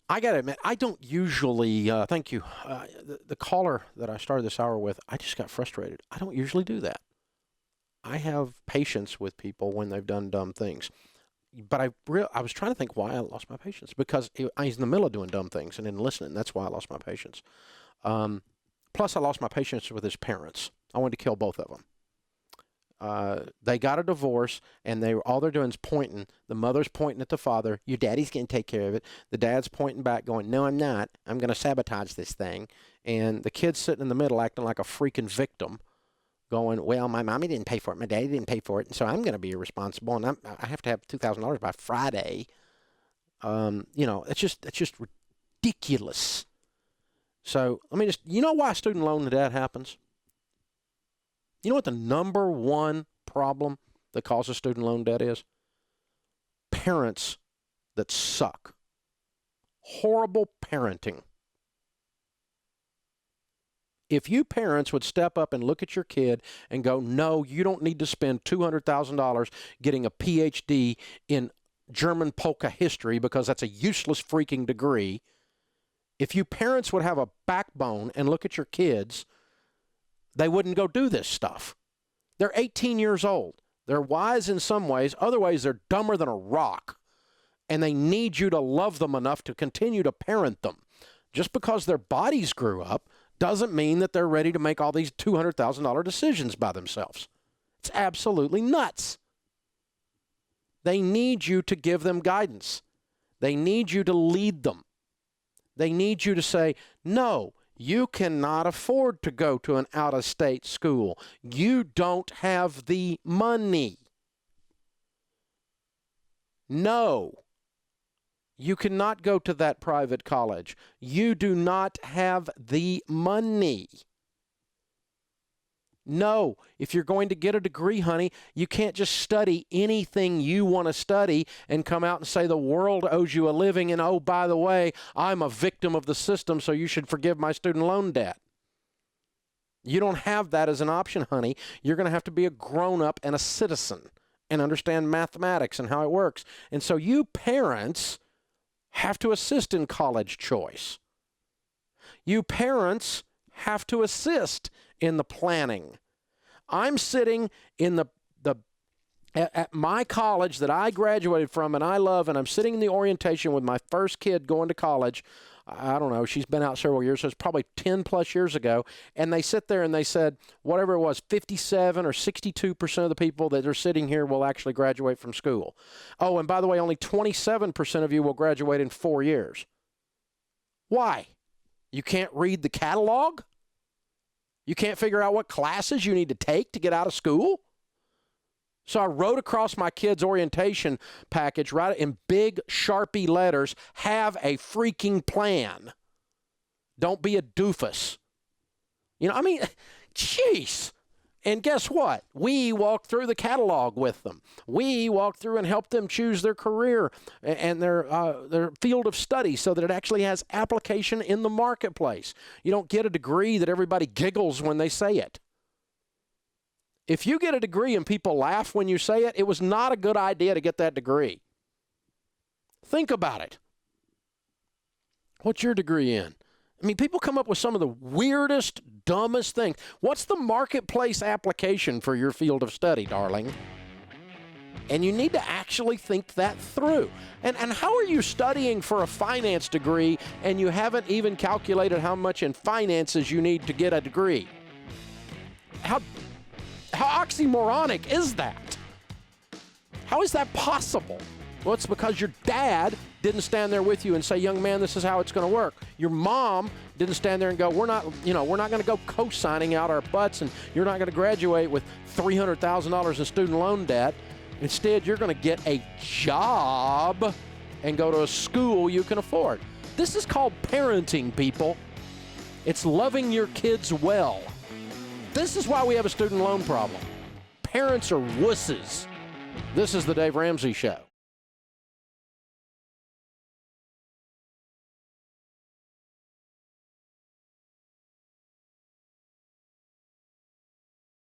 I got to admit, I don't usually, thank you, the caller that I started this hour with, I just got frustrated. I don't usually do that. I have patience with people when they've done dumb things. But I was trying to think why I lost my patience, because I was in the middle of doing dumb things and didn't listen. That's why I lost my patience. Plus, I lost my patience with his parents. I wanted to kill both of them. They got a divorce, and all they're doing is pointing. The mother's pointing at the father. Your daddy's going to take care of it. The dad's pointing back, going, no, I'm not. I'm going to sabotage this thing. And the kid's sitting in the middle acting like a freaking victim, going, well, my mommy didn't pay for it, my daddy didn't pay for it, and so I'm going to be irresponsible, and I have to have $2,000 by Friday. It's just ridiculous. So let me you know why student loan debt happens? You know what the number one problem that causes student loan debt is? Parents that suck. Horrible parenting. If you parents would step up and look at your kid and go, no, you don't need to spend $200,000 getting a PhD in German polka history because that's a useless freaking degree. If you parents would have a backbone and look at your kids, they wouldn't go do this stuff. They're 18 years old. They're wise in some ways. Other ways, they're dumber than a rock. And they need you to love them enough to continue to parent them. Just because their bodies grew up doesn't mean that they're ready to make all these $200,000 decisions by themselves. It's absolutely nuts. They need you to give them guidance. They need you to lead them. They need you to say, no, you cannot afford to go to an out-of-state school. You don't have the money. No. You cannot go to that private college. You do not have the money. No, if you're going to get a degree, honey, you can't just study anything you want to study and come out and say the world owes you a living and, oh, by the way, I'm a victim of the system, so you should forgive my student loan debt. You don't have that as an option, honey. You're going to have to be a grown-up and a citizen and understand mathematics and how it works. And so you parents have to assist in college choice. You parents have to assist in the planning. I'm sitting in at my college that I graduated from and I love, and I'm sitting in the orientation with my first kid going to college. I don't know, she's been out several years, so it's probably 10 plus years ago. And they sit there and they said, whatever it was, 57 or 62% of the people that are sitting here will actually graduate from school. Oh, and by the way, only 27% of you will graduate in 4 years. Why? You can't read the catalog? You can't figure out what classes you need to take to get out of school? So I wrote across my kid's orientation package, right in big Sharpie letters, have a freaking plan. Don't be a doofus. Jeez. And guess what? We walked through the catalog with them. We walked through and helped them choose their career and their field of study so that it actually has application in the marketplace. You don't get a degree that everybody giggles when they say it. If you get a degree and people laugh when you say it, it was not a good idea to get that degree. Think about it. What's your degree in? I mean, people come up with some of the weirdest, dumbest things. What's the marketplace application for your field of study, darling? And you need to actually think that through. And how are you studying for a finance degree and you haven't even calculated how much in finances you need to get a degree? How oxymoronic is that? How is that possible? Well, it's because your dad didn't stand there with you and say, young man, this is how it's going to work. Your mom didn't stand there and go, we're not going to go co-signing out our butts, and you're not going to graduate with $300,000 in student loan debt. Instead, you're going to get a job and go to a school you can afford. This is called parenting, people. It's loving your kids well. This is why we have a student loan problem. Parents are wusses. This is the Dave Ramsey Show.